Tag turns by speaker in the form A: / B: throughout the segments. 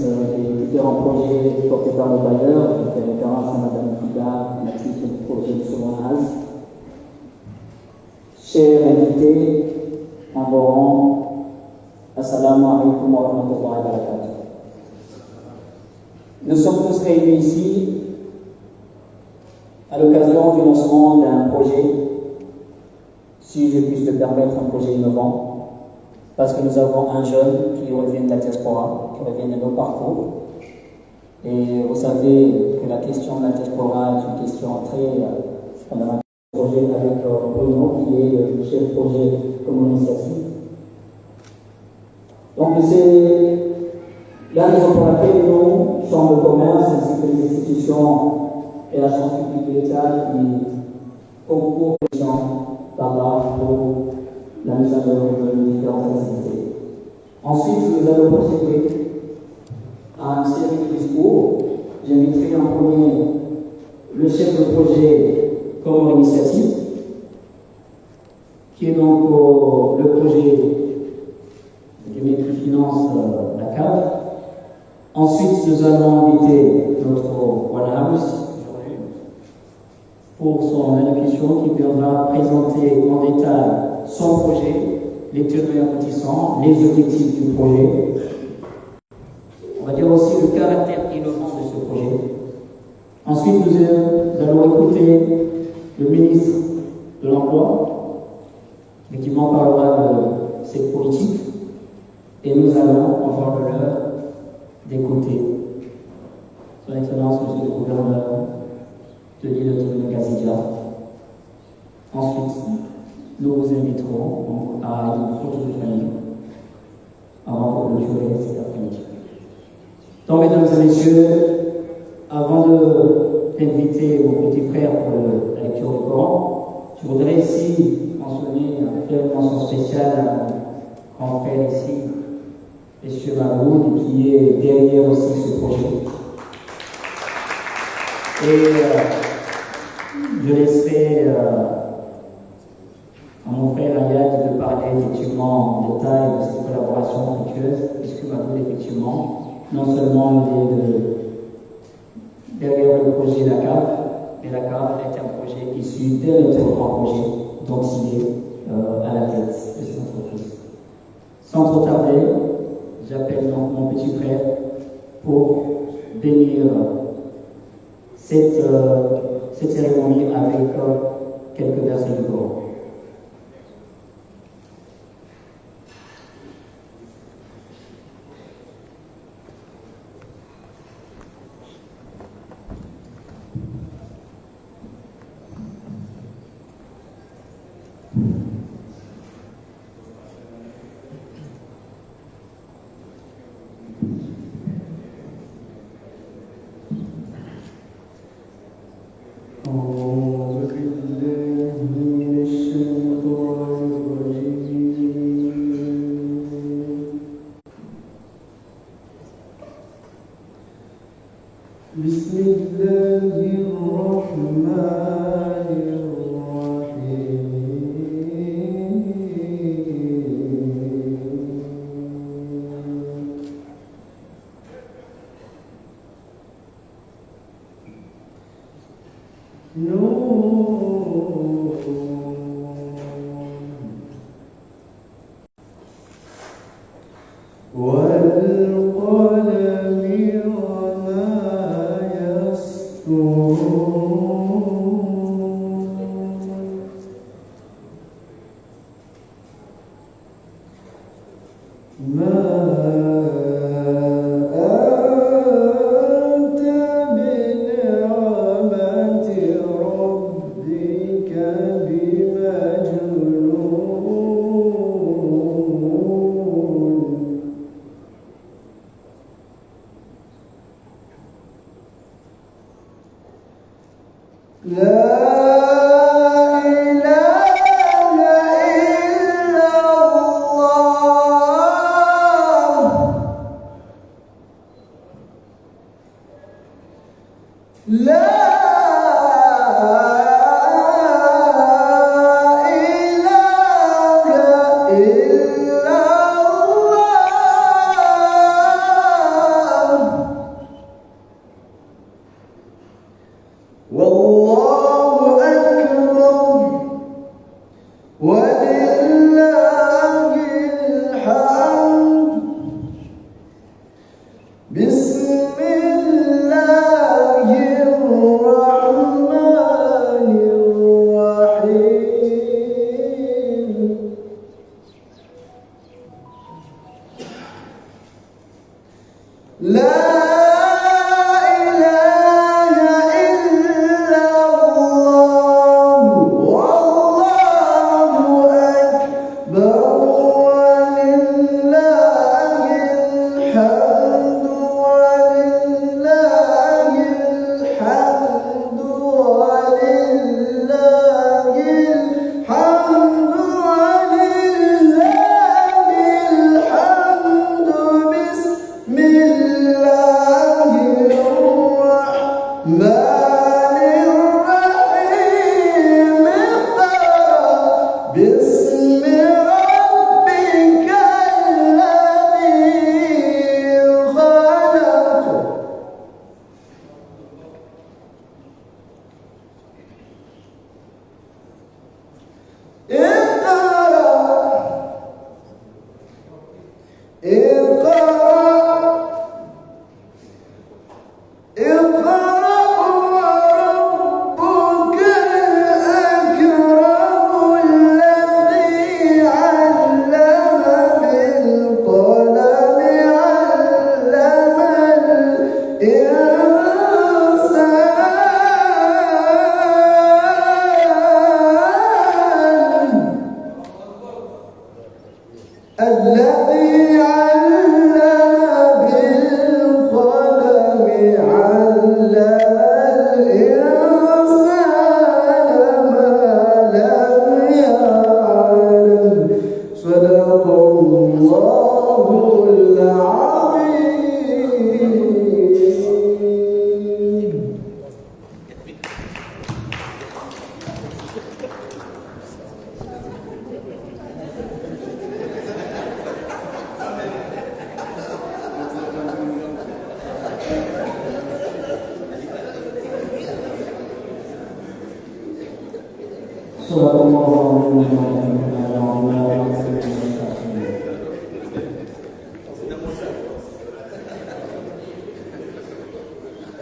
A: des différents projets portés par nos bailleurs. Je fais référence à Mme Fida, la titre du projet de Somonaz. Chers invités, en vos rangs, Assalamu alaikum wa rahmatullahi wa barakatuh. Nous sommes tous réunis ici à l'occasion du lancement d'un projet, si je puis le permettre, un projet innovant, parce que nous avons un jeune qui revient de la diaspora, qui revient de nos parcours. Et vous savez que la question de la diaspora est une question très fondamentale. Projet avec Bruno, qui est le chef projet comme initiative. Donc c'est la raison pour laquelle nous, Chambre de commerce, ainsi que les institutions et la Chambre publique de l'État, qui concourent par là pour la mise en œuvre de différentes activités. Ensuite, nous allons procéder à une série de discours. J'inviterai en premier le chef de projet comme initiative, qui est donc le projet qui finance la CAF. Ensuite, nous allons inviter notre One House pour son allocution qui viendra présenter en détail son projet, les tenants et aboutissants, les objectifs du projet. On va dire aussi le caractère innovant de ce projet. Ensuite, nous allons écouter le ministre de l'Emploi, qui m'en parlera de cette politique, et nous allons avoir l'honneur d'écouter Son Excellence, Monsieur le Gouverneur de l'île de Gazidia. Ensuite, nous vous inviterons à une photo de famille avant de clôturer cet après-midi. Donc, mesdames et messieurs, avant d'inviter mon petit frère pour la lecture du Coran, je voudrais ici mentionner, faire une mention spéciale à mon grand frère ici, M. Mahoud, qui est derrière aussi ce projet. Et je laisserai à mon frère Ayad de parler effectivement en détail de cette collaboration fructueuse, puisque Mahoud, effectivement, non seulement il est derrière le projet de la CAF, mais la CAF est un projet issu d'un autre grand projet dont il est à la tête de cette entreprise. Sans trop tarder, j'appelle donc mon petit frère pour bénir cette cérémonie avec quelques versets du Coran.
B: لا إله إلا الله الذي علم بالقلم علم الإنسان ما لم يعلم صدق الله العظيم.
A: صدق الله العظيم.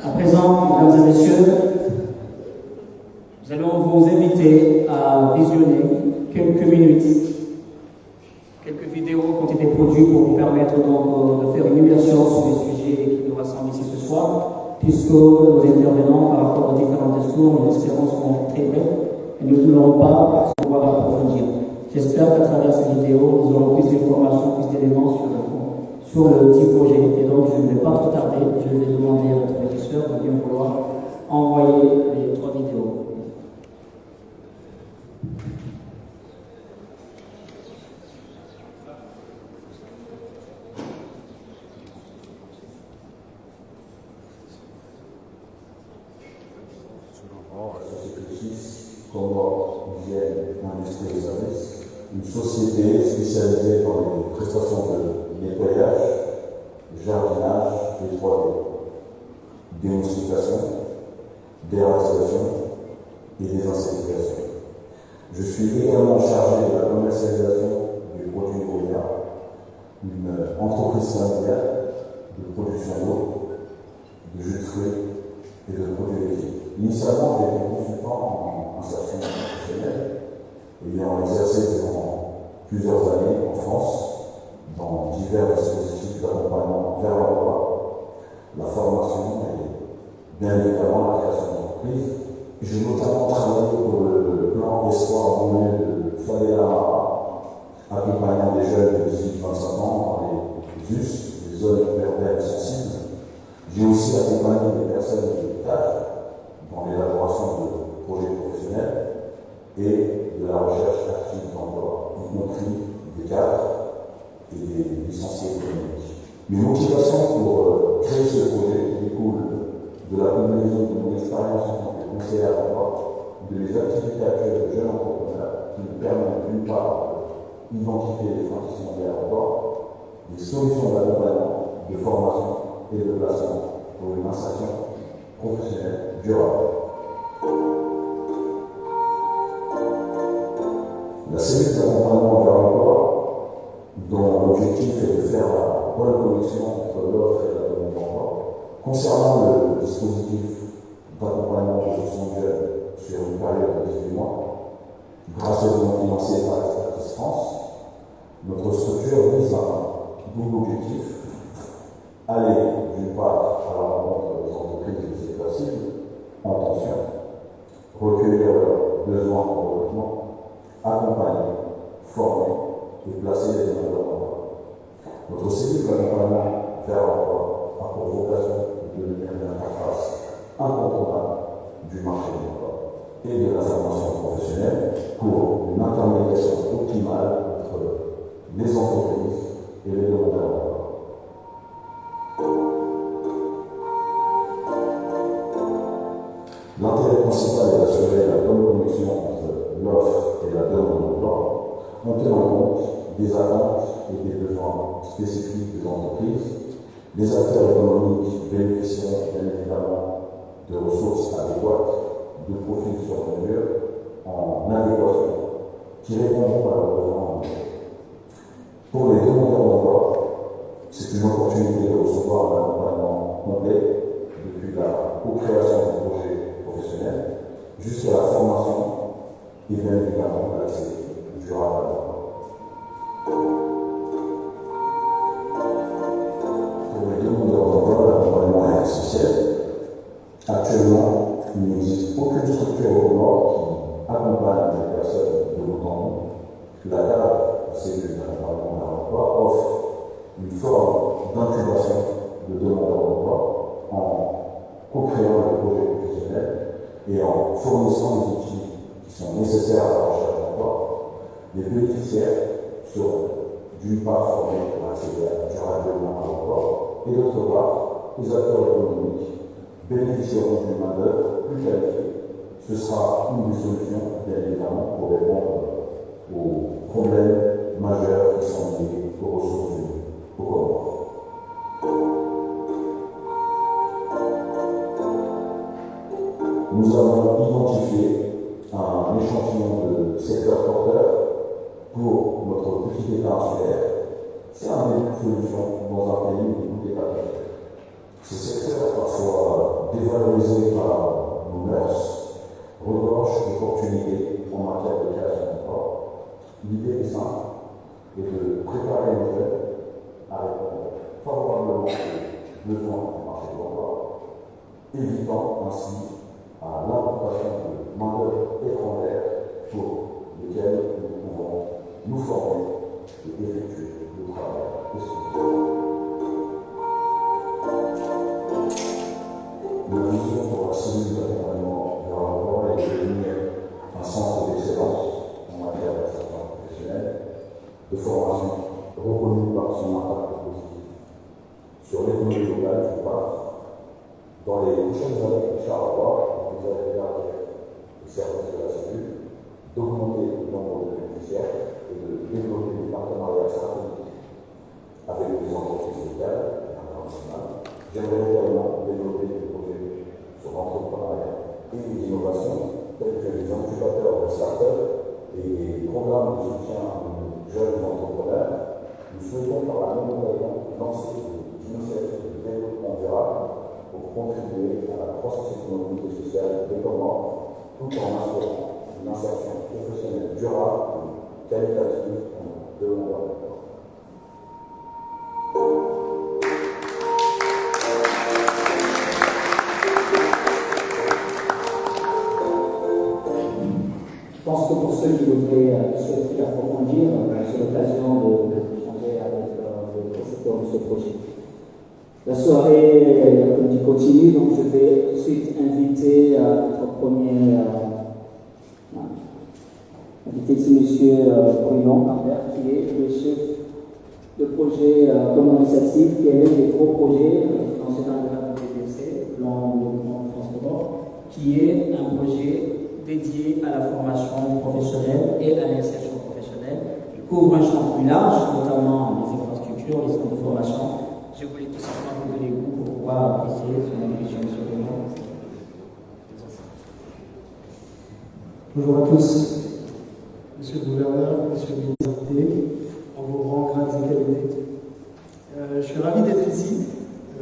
A: À présent, mesdames et messieurs, nous allons vous inviter à visionner quelques minutes, quelques vidéos qui ont été produites pour vous permettre donc de faire une immersion sur les sujets qui nous rassemblent ici ce soir, puisque nos intervenants par rapport aux différents discours, nous espérons seront très brefs et nous ne voulons pas pouvoir approfondir. J'espère qu'à travers ces vidéos, nous aurons plus d'informations, plus d'éléments sur le petit projet. Et donc, je ne vais pas trop tarder, je vais demander à notre régisseur de bien vouloir envoyer les 3 vidéos.
C: Une société spécialisée dans les prestations de nettoyage, jardinage et 3D, démoustication, déracissation et désinsectisation. Je suis également chargé de la commercialisation du produit Oya, une entreprise familiale de production d'eau, de jus de fruits et de produits laitiers. Initialement, j'étais consultant en insertion professionnelle, ayant exercé durant plusieurs années en France dans divers dispositifs d'accompagnement vers l'emploi, la formation et bien évidemment la création d'entreprise. J'ai notamment travaillé pour le plan Espoir Moyen de Fadela, accompagnant des jeunes de 18-25 ans dans les ZUS, les zones urbaines sensibles. J'ai aussi accompagné des personnes de l'hôpital dans l'élaboration de projets professionnels et de la recherche active d'emploi, y compris des cadres et des licenciés économiques. Mes motivations pour créer ce projet découlent de la combinaison de mon expérience en tant que conseiller à l'emploi, de mes activités actuelles de jeune entrepreneur qui me permettent d'une part d'identifier les freins qui sont liés à l'emploi, des solutions d'accompagnement, de formation et de placement pour une insertion professionnelle durable. La cellule d'accompagnement vers l'emploi, dont l'objectif est de faire la bonne connexion entre l'offre et la demande d'emploi, concernant le dispositif d'accompagnement de gestion de jeunes sur une période de 18 mois, grâce au fonds financé par Expertise France, notre structure vise un double objectif: aller d'une part à la rencontre des entreprises de secteur cible en tension, recueillir leurs besoins en recrutement, accompagner, former et placer les demandeurs d'emploi. Notre cellule d'accompagnement vers l'emploi a pour vocation de devenir une interface incontournable du marché de l'emploi et de la formation professionnelle pour une intermédiation optimale entre les entreprises et les demandeurs d'emploi. L'intérêt principal est d'assurer la bonne connexion entre l'offre et la demande d'emploi, en tenant compte des attentes et des besoins spécifiques des entreprises. Les acteurs économiques bénéficieront bien évidemment de ressources adéquates, de profils sur mesure, en adéquation, qui répondront à leurs besoins. Pour les demandeurs d'emploi, c'est une opportunité de recevoir un accompagnement complet depuis la co-création du projet professionnel jusqu'à la formation et bien évidemment l'accès durable à l'emploi. Pour les demandeurs d'emploi, l'accompagnement est essentiel. Actuellement, il n'existe aucune structure au nord qui accompagne les personnes de bout en bout. La CAP, c'est l'accompagnement vers l'emploi, d'emploi offre une forme d'intégration de demandeurs d'emploi en co-créant le projet professionnel et en fournissant les outils qui sont nécessaires à la recherche d'emploi. Les bénéficiaires seront d'une part formés pour accéder durablement à l'emploi et d'autre part, les acteurs économiques bénéficieront d'une main-d'œuvre plus qualifiée. Ce sera une des solutions, bien évidemment, pour répondre aux problèmes majeurs qui sont liés aux ressources humaines au Comores. Nous avons identifié un échantillon de secteurs porteurs pour notre petit État insulaire. C'est un début de solution dans un pays où tout est pas fait. Ces secteurs, parfois dévalorisés par nos mœurs, regorgent d'opportunités en matière de création d'emploi. L'idée est simple, est de préparer les jeunes à répondre favorablement aux besoins du marché de l'emploi, évitant ainsi à l'importation de main-d'œuvre étrangère pour lesquelles nous pouvons nous former et effectuer le travail essentiel. Nous visons pour la cellule d'accompagnement vers l'emploi et devenir un centre d'excellence en matière d'insertion professionnelle, de formation reconnue par son impact positif sur l'économie locale, d'une part. Dans les prochaines années, Charleroi, vous allez regarder les services de la cellule, d'augmenter le nombre de bénéficiaires et de développer des partenariats stratégiques avec les entreprises locales et internationales. J'aimerais également développer des projets sur l'entrepreneuriat et l'innovation, tels que les incubateurs de start-up et les programmes de soutien aux jeunes entrepreneurs. Nous souhaitons par la même occasion lancer des initiatives de développement durable pour contribuer à la croissance économique et sociale des Comores, tout en assurant une insertion professionnelle durable et qualitative de l'emploi.
A: Je pense que pour ceux qui voudraient souhaiter approfondir, c'est l'occasion d'échanger avec le concepteur de ce projet. La soirée, comme dit, continue, donc je vais tout de suite inviter notre premier invité, c'est M. Bruno Lambert, qui est le chef de projet Comores Initiative, qui est l'un des gros projets financés dans le cadre du PDC, plan développement de transport, qui est un projet dédié à la formation professionnelle et à l'insertion professionnelle. Il couvre un champ plus large, notamment les infrastructures, les centres de formation. Je voulais tout simplement vous donner goût pour pouvoir apprécier son évolution sur le monde.
B: Bonjour à tous, Monsieur le Gouverneur, Monsieur le Ministre, en vos rangs, grades et qualités. Je suis ravi d'être ici.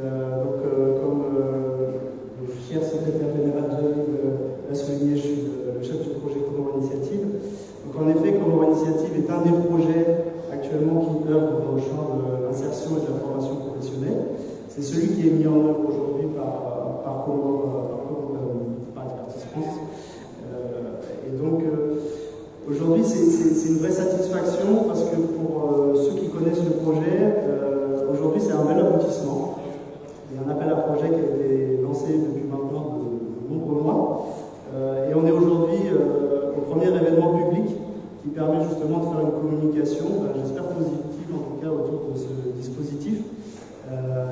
B: Comme le cher secrétaire général l'a souligné, je suis le chef du projet Comores Initiative. Donc en effet, Comores Initiative est un des projets actuellement qui œuvre dans le champ de l'insertion et de la formation professionnelle. C'est celui qui est mis en œuvre aujourd'hui par Expertise France. Et donc, aujourd'hui, c'est une vraie satisfaction parce que pour ceux qui connaissent le projet, aujourd'hui, c'est un bel aboutissement. Il y a un appel à projet qui a été lancé depuis maintenant de nombreux mois. Et on est aujourd'hui au premier événement public qui permet justement de faire une communication, j'espère positive en tout cas, autour de ce dispositif.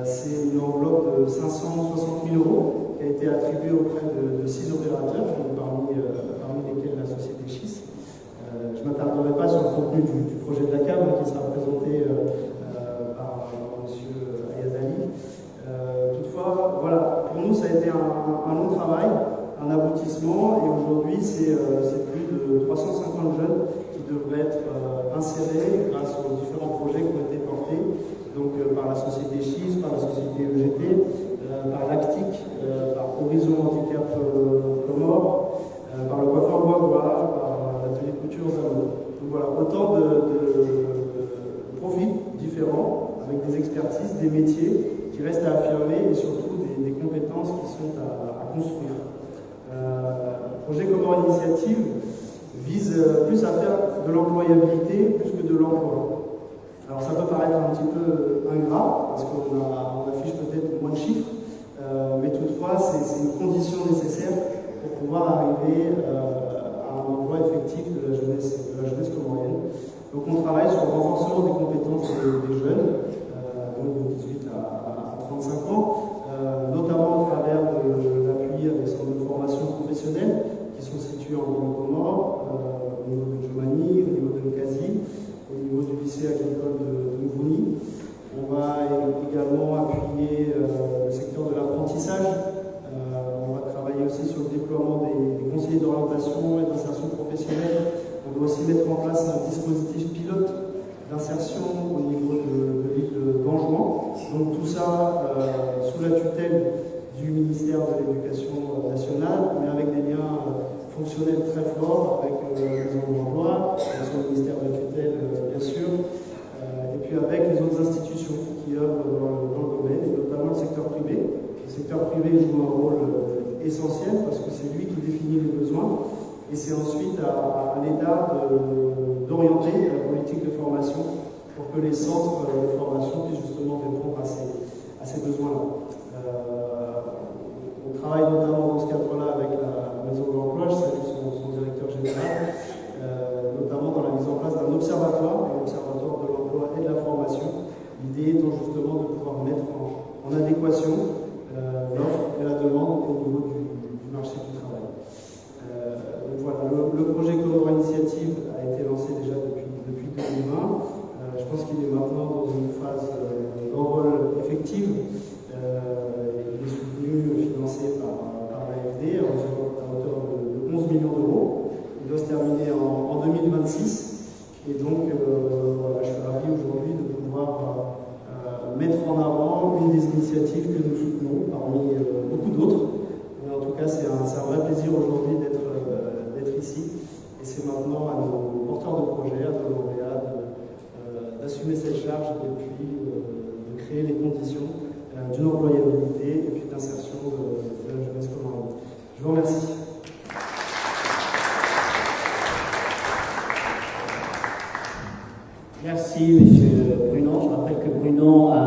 B: C'est une enveloppe de 560 000 € qui a été attribuée auprès de 6 opérateurs, parmi lesquels la société Schis. Je ne m'attarderai pas sur le contenu du projet de la CAM qui sera présenté par M. Ayad Ali. Toutefois, voilà, pour nous ça a été un long travail, un aboutissement, et aujourd'hui c'est plus de 350 jeunes qui devraient être insérés grâce aux différents projets qui ont été portés donc, par la société Schis, par la société EGT, par l'ACTIC, par Horizon Handicap Comores, par le coiffeur Bois, par l'atelier couture Zalo. Donc voilà, autant de profils différents, avec des expertises, des métiers qui restent à affirmer et surtout des compétences qui sont à construire. Le projet Comores Initiative vise plus à faire de l'employabilité plus que de l'emploi. Alors ça peut paraître un petit peu ingrat, parce qu'on affiche peut-être moins de chiffres, mais toutefois c'est une condition nécessaire pour pouvoir arriver à un emploi effectif de la jeunesse comorienne. Donc on travaille sur le renforcement des compétences des jeunes, donc de 18 à 35 ans, notamment au travers de l'appui à des centres de formation professionnelle qui sont situés en Comores, au niveau de Jomani, au niveau de Nkasi, au niveau du lycée agricole de Mvuni. On va également appuyer le secteur de l'apprentissage. On va travailler aussi sur le déploiement des conseillers d'orientation et d'insertion professionnelle. On doit aussi mettre en place un dispositif pilote d'insertion au niveau de l'île d'Anjouan. Donc tout ça sous la tutelle du ministère de l'Éducation nationale, mais avec des liens fonctionnels très forts avec les zones d'emploi, son ministère de tutelle bien sûr, et puis avec les autres institutions qui œuvrent dans le domaine, et notamment le secteur privé. Le secteur privé joue un rôle essentiel parce que c'est lui qui définit les besoins. Et c'est ensuite à l'État d'orienter la politique de formation pour que les centres de formation puissent justement répondre à ces besoins-là. On travaille notamment dans ce cadre-là avec la Maison de l'Emploi, je salue son directeur général, notamment dans la mise en place d'un observatoire, l'Observatoire de l'emploi et de la formation. L'idée étant justement de pouvoir mettre en adéquation l'offre et la demande au niveau du marché du travail. Voilà, le projet Comore Initiative a été lancé déjà depuis 2020. Je pense qu'il est maintenant dans une phase d'envol effective. Il est soutenu, financé par l'AFD à hauteur de 11 millions d'euros. Il doit se terminer en 2026. Et donc, voilà, je suis ravi aujourd'hui de pouvoir mettre en avant une des initiatives que nous soutenons parmi beaucoup d'autres. Mais en tout cas, c'est un vrai plaisir aujourd'hui d'être ici. Et c'est maintenant à nos porteurs de projets, à nos lauréats, d'assumer cette charge et puis de créer les conditions d'une employabilité et puis d'insertion de la jeunesse comorienne. Je vous remercie.
A: Merci, monsieur Bruno. Je rappelle que Bruno a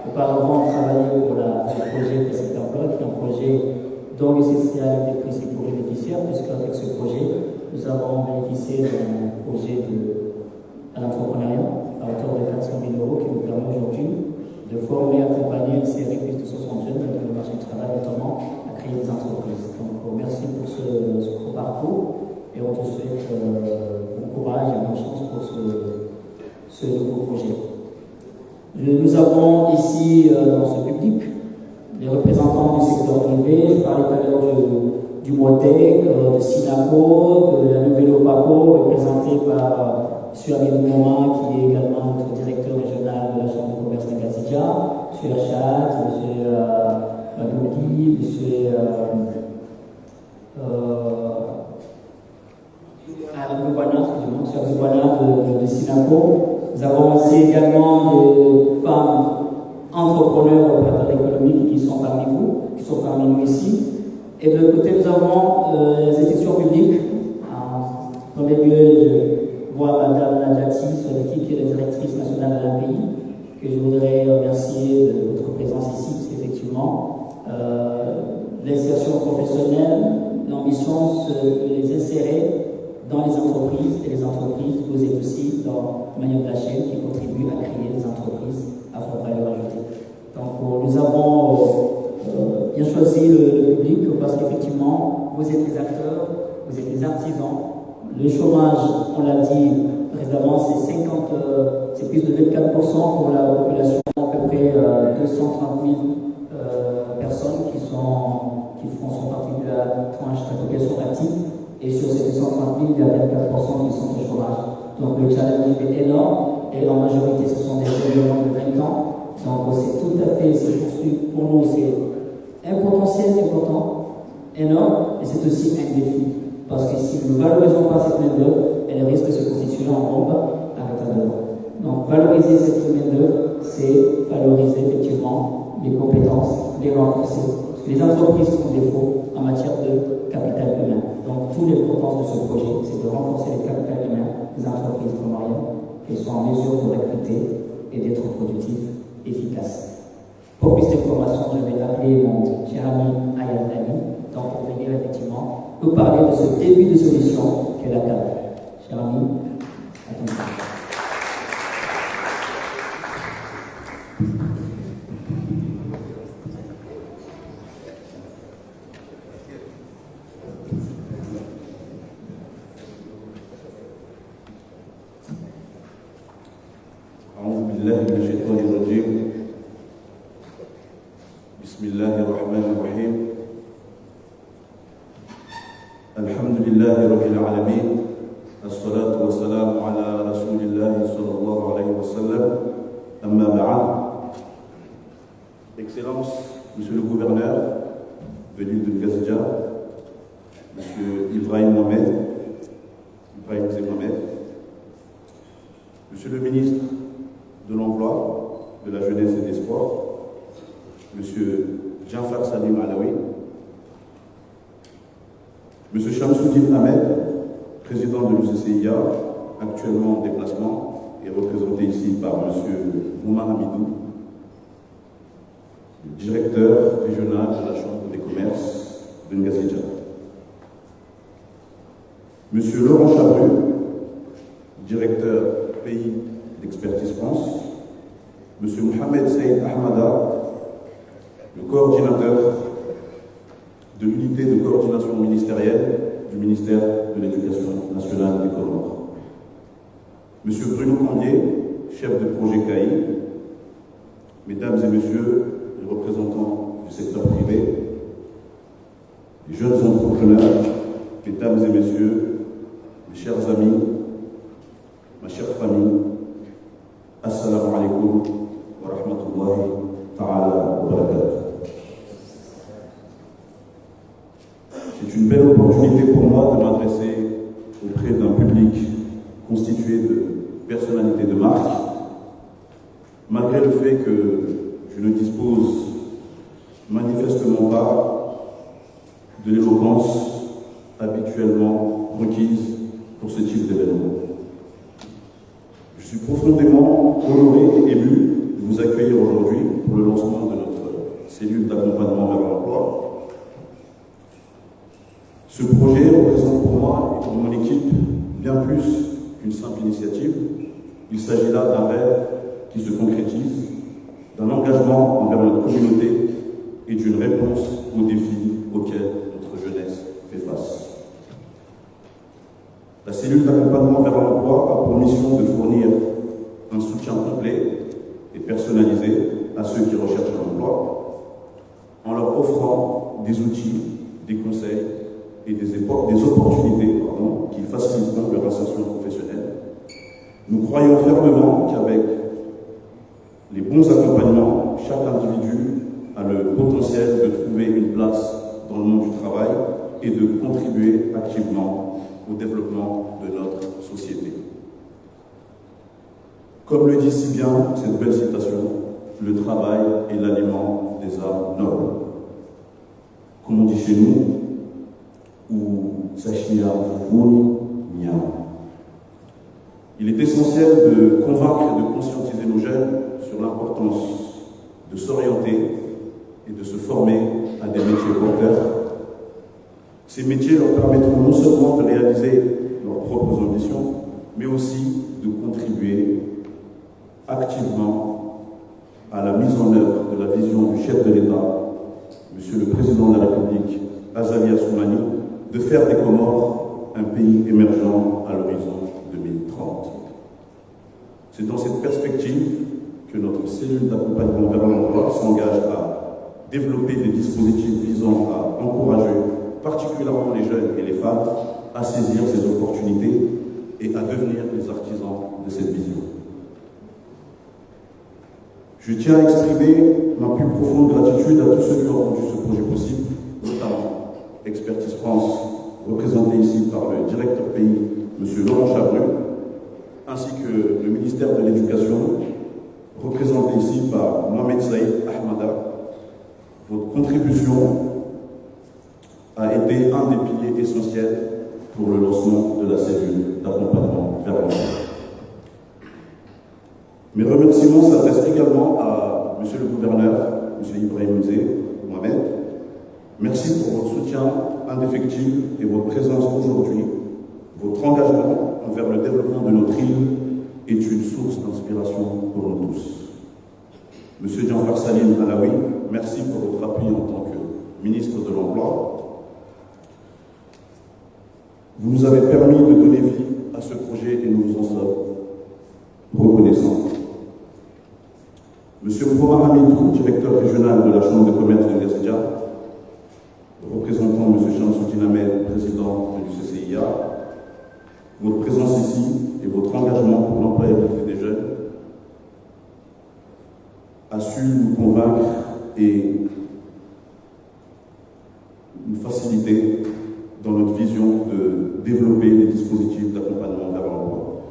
A: auparavant travaillé pour le projet Précédent Emploi, qui est un projet dont le CCA est le principal bénéficiaire, puisqu'avec ce projet, nous avons bénéficié d'un projet à l'entrepreneuriat à hauteur de 400 000 euros qui nous permet aujourd'hui de former et accompagner une série plus de 60 jeunes dans le marché du travail, notamment à créer des entreprises. Donc, merci pour ce gros parcours et on te souhaite bon courage et bonne chance pour ce nouveau projet. Nous avons ici dans ce public les représentants du secteur privé. Je parlais tout à l'heure du MODEC, de SINACO, de la Nouvelle OPACO, représenté par M. Amélie Morin, qui est également notre directeur régional de la Chambre de commerce de Gazidia, M. Erchad, M. Madouli, M. Abdouana de SINACO. Nous avons aussi également des femmes entrepreneurs opérateurs économiques qui sont parmi vous, qui sont parmi nous ici. Et de l'autre côté, nous avons les institutions publiques. En premier lieu, je vois Mme Nadjati Soliki, qui est la directrice nationale de l'API, que je voudrais remercier de votre présence ici, parce qu'effectivement, l'insertion professionnelle, l'ambition, c'est de les insérer dans les entreprises, et les entreprises, vous êtes aussi dans le maillon de la chaîne qui contribue à créer des entreprises à forte valeur ajoutée. Donc nous avons bien choisi le public parce qu'effectivement, vous êtes les acteurs, vous êtes les artisans. Le chômage, on l'a dit précédemment, c'est plus de 24% pour la population, à peu près 230 000 personnes qui sont partie de la tranche de la population active. Et sur ces 230 000, il y a 24% qui sont au chômage. Donc le challenge est énorme, et en majorité, ce sont des jeunes de 20 ans. Donc c'est tout à fait, pour nous, c'est un potentiel important, énorme, et c'est aussi un défi. Parce que si nous ne valorisons pas cette main-d'œuvre, elle risque de se constituer en bombe à retardement. Donc valoriser cette main-d'œuvre, c'est valoriser effectivement les compétences, les renforcer. Parce que les entreprises font défaut en matière de capital humain. Donc, toute l'importance de ce projet, c'est de renforcer le capital humain des entreprises comoriennes et soient en mesure de recruter et d'être productifs, efficaces. Pour plus d'informations, je vais appeler mon cher ami Ayat Ali, donc pour venir effectivement nous parler de ce début de solution qu'est la CAF. Cher ami, à ton tour.
D: أعوذ بالله من الشيطان الرجيم بسم الله الرحمن الرحيم الحمد لله رب العالمين الصلاة والسلام على رسول الله صلى الله عليه وسلم أما بعد Excellence, Monsieur le Gouverneur de l'île de Ngazidja, Monsieur Ibrahim Zemohamed, Monsieur le Ministre de l'Emploi, de la Jeunesse et des Sports, Monsieur Jafar Salim Alaoui, Monsieur Shamsuddin Ahmed, président de l'UCCIA, actuellement en déplacement et représenté ici par Monsieur Mouma Hamidou, le directeur régional de la Chambre des commerces de Ngazidja. Monsieur Laurent Chabru, directeur pays d'Expertise France, Monsieur Mohamed Saïd Ahmada, le coordinateur de l'unité de coordination ministérielle du ministère de l'Éducation nationale des Comores, Monsieur Bruno Cambier, chef de projet CAI, Mesdames et Messieurs les représentants du secteur privé, les jeunes entrepreneurs, Mesdames et Messieurs, mes chers amis, ma chère famille, Assalamu alaikum wa rahmatullahi ta'ala wa barakatuh. C'est une belle opportunité pour moi de m'adresser auprès d'un public constitué de personnalités de marque, malgré le fait que je ne dispose manifestement pas de l'éloquence habituellement requise pour ce type d'événement. Je suis profondément honoré et ému de vous accueillir aujourd'hui pour le lancement de notre cellule d'accompagnement vers l'emploi. Ce projet représente pour moi et pour mon équipe bien plus qu'une simple initiative. Il s'agit là d'un rêve qui se concrétise, d'un engagement envers notre communauté et d'une réponse aux défis auxquels notre jeunesse fait face. La cellule d'accompagnement vers l'emploi a pour mission de fournir un soutien complet et personnalisé à ceux qui recherchent un emploi, en leur offrant des outils, des conseils et des opportunités qui faciliteront leur insertion professionnelle. Nous croyons fermement qu'avec les bons accompagnements, chaque individu a le potentiel de trouver une place dans le monde du travail et de contribuer activement au développement de notre société. Comme le dit si bien cette belle citation, le travail est l'aliment des âmes nobles. Comme on dit chez nous, ou Sachia Funi Miam. Il est essentiel de convaincre et de conscientiser nos jeunes sur l'importance de s'orienter et de se former à des métiers porteurs. Ces métiers leur permettront non seulement de réaliser leurs propres ambitions, mais aussi de contribuer activement à la mise en œuvre de la vision du chef de l'État, Monsieur le Président de la République, Azali Assoumani, de faire des Comores un pays émergent à l'horizon 2030. C'est dans cette perspective que notre cellule d'accompagnement vers l'emploi s'engage à développer des dispositifs visant à encourager particulièrement les jeunes et les femmes à saisir ces opportunités et à devenir les artisans de cette vision. Je tiens à exprimer ma plus profonde gratitude à tous ceux qui ont rendu ce projet possible, notamment Expertise France, représenté ici par le directeur pays, M. Laurent Chabru, ainsi que le ministère de l'Éducation, représenté ici par Mohamed Saïd Ahmada. Votre contribution a été un des piliers essentiels pour le lancement de la cellule d'accompagnement vers l'emploi. Mes remerciements s'adressent également à Monsieur le gouverneur, Monsieur Ibrahim Mzé, Mohamed. Merci pour votre soutien indéfectible et votre présence aujourd'hui. Votre engagement envers le développement de notre île est une source d'inspiration pour nous tous. Monsieur Djanfar Salim Alaoui, merci pour votre appui en tant que ministre de l'Emploi. Vous nous avez permis de donner vie à ce projet et nous vous en sommes reconnaissants. Monsieur Mohamed Hamidou, directeur régional de la Chambre de commerce de Gazedia, représentant M. Chamsoudine Ahmed, président du CCIA, votre présence ici et votre engagement pour l'employabilité des jeunes a su nous convaincre et nous faciliter dans notre vision de développer des dispositifs d'accompagnement vers l'emploi.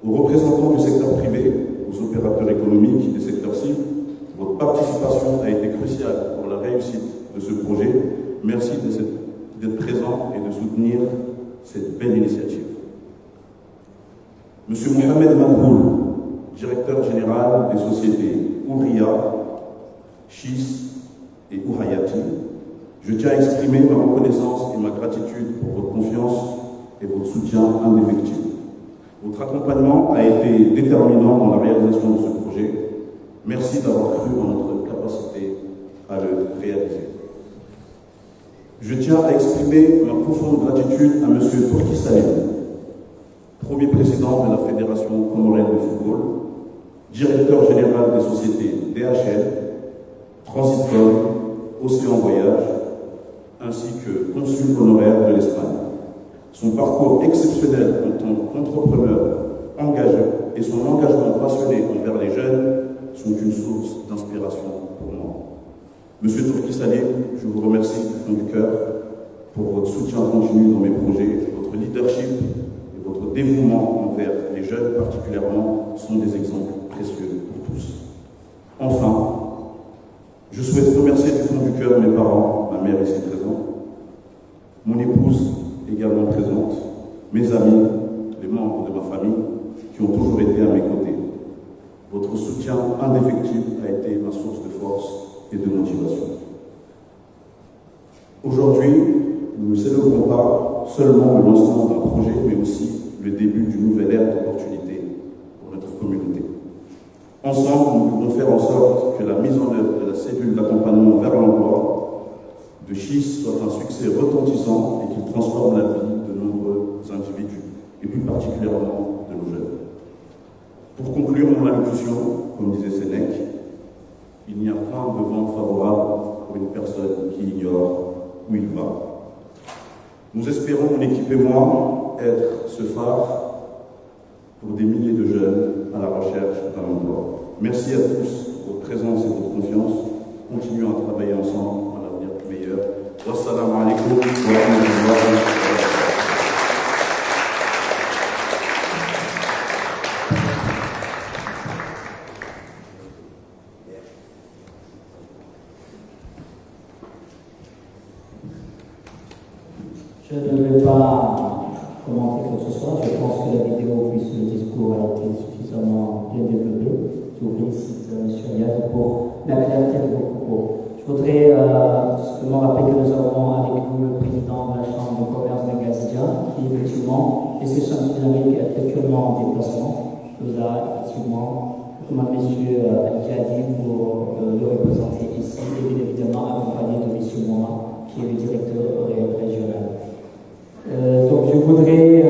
D: Aux représentants du secteur privé, aux opérateurs économiques des secteurs cibles, votre participation a été cruciale pour la réussite de ce projet. Merci d'être présent et de soutenir cette belle initiative. Monsieur Mohamed Manhoul, directeur général des sociétés Ourria, Chis et Ourayati, je tiens à exprimer ma reconnaissance et ma gratitude pour votre confiance et votre soutien indéfectible. Votre accompagnement a été déterminant dans la réalisation de ce projet. Merci d'avoir cru en notre capacité à le réaliser. Je tiens à exprimer ma profonde gratitude à M. Turki Salim, premier président de la Fédération comorienne de football, directeur général des sociétés DHL, Transitcom, Océan Voyage, ainsi que consul honoraire de l'Espagne. Son parcours exceptionnel en tant qu'entrepreneur engagé et son engagement passionné envers les jeunes sont une source d'inspiration pour moi. Monsieur Turki Salim, je vous remercie du fond du cœur pour votre soutien continu dans mes projets, votre leadership et votre dévouement envers les jeunes particulièrement sont des exemples précieux pour tous. Enfin, je souhaite remercier du fond du cœur mes parents, ma mère ici présente, mon épouse également présente, mes amis, les membres de ma famille qui ont toujours été à mes côtés. Votre soutien indéfectible a été ma source de force et de motivation. Aujourd'hui, nous ne célébrons pas seulement le lancement d'un projet, mais aussi le début d'une nouvelle ère d'opportunités pour notre communauté. Ensemble, nous pouvons faire en sorte que la mise en œuvre de la cellule d'accompagnement vers l'emploi de Chis soit un succès retentissant et qu'il transforme la vie de nombreux individus, et plus particulièrement de nos jeunes. Pour conclure mon allocution, comme disait Sénèque, il n'y a point de vent favorable pour une personne qui ignore où il va. Nous espérons, mon équipe et moi, être ce phare pour des milliers de jeunes à la recherche d'un emploi. Merci à tous pour votre présence et votre confiance. Continuons à travailler ensemble à l'avenir plus meilleur. Wassalamu alaikum wa rahmatullahi wa barakatuh.
A: Je ne vais pas commenter quoi que ce soit. Je pense que la vidéo puis le discours a été suffisamment bien développé. Je vous félicite, M. Ayad, pour la clarté de vos propos. Je voudrais simplement rappeler que nous avons avec nous le président de la Chambre de commerce de Gazedia, qui effectivement, et c'est Chamsoudine Ahmed qui est actuellement en déplacement, nous a effectivement recommandé M. Al-Jadi pour le représenter ici, et bien évidemment accompagné de M. Mouma, qui est le directeur régional. Donc je voudrais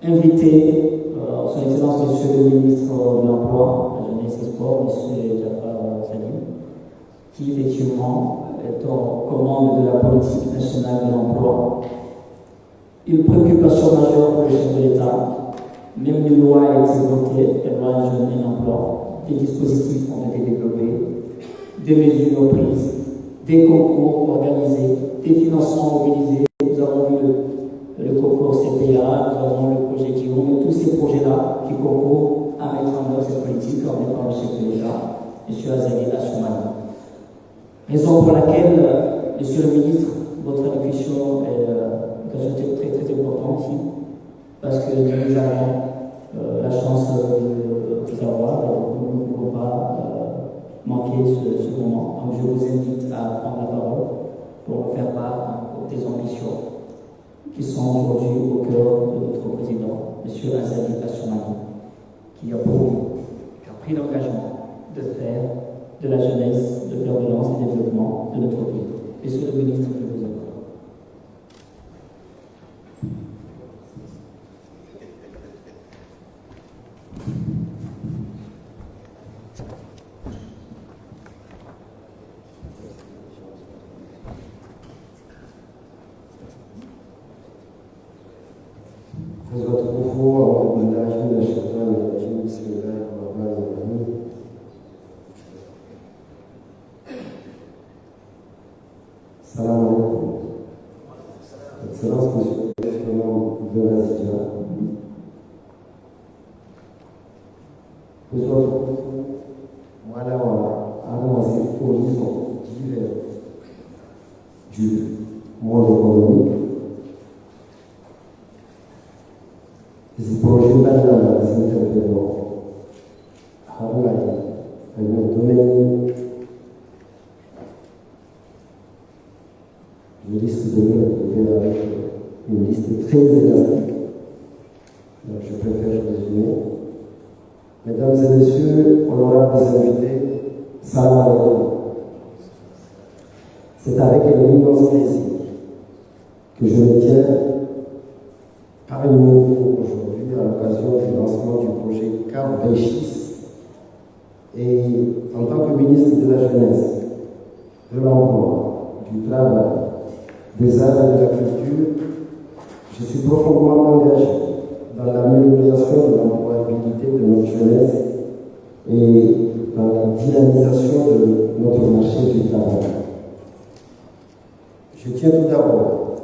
A: inviter son Excellence Monsieur le ministre de l'Emploi, la Jeunesse et Sport, M. Djanfar Salim, qui effectivement est en commande de la politique nationale de l'emploi. Une préoccupation majeure pour le chef de l'État. Même une loi a été votée, la loi Jeune et l'Emploi. Des dispositifs ont été développés, des mesures prises, des concours organisés, des financements mobilisés. Nous avons vu le concours CPA, nous avons le projet Kiron, tous ces projets-là qui concourent à mettre en œuvre cette politique en étant le chef de l'État, M. Azali Assoumani. Raison pour laquelle, Monsieur le ministre, votre allocution est très très importante ici, parce que nous avons la chance de manquer ce moment. Donc je vous invite à prendre la parole pour faire part des ambitions qui sont aujourd'hui au cœur de notre président, M. Azali Assoumani, qui a pris l'engagement de faire de la jeunesse, de faire de lance et développement de notre pays. Monsieur le ministre, je vous en prie.
E: Salam alaikum. Excellence, monsieur le président de la Zidja. Voilà, allons-y au horizon divers du monde économique. Ces projets banals, les intervenants, je risque de me retrouver avec une liste très élastique. Donc, je préfère résumer. Mesdames et messieurs, honorables invités, salam alaikum. C'est avec un immense plaisir que je me tiens parmi vous aujourd'hui à l'occasion du lancement du projet CAP 26. Et en tant que ministre de la Jeunesse, de l'Emploi, du Travail, des Arts et de la Culture, je suis profondément engagé dans l'amélioration de l'employabilité de notre jeunesse et dans la dynamisation de notre marché du travail. Je tiens tout d'abord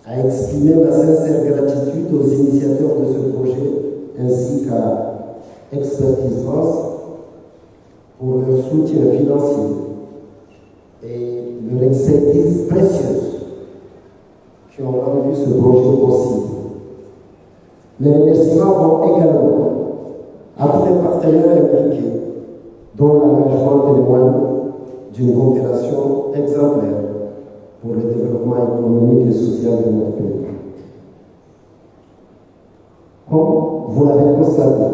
E: à exprimer ma sincère gratitude aux initiateurs de ce projet ainsi qu'à Expertise France pour leur soutien financier et leur expertise précieuse qui ont rendu ce projet possible. Mes remerciements vont également à tous les partenaires impliqués, dont l'engagement témoigne d'une coopération exemplaire pour le développement économique et social de notre pays. Comme vous l'avez constaté,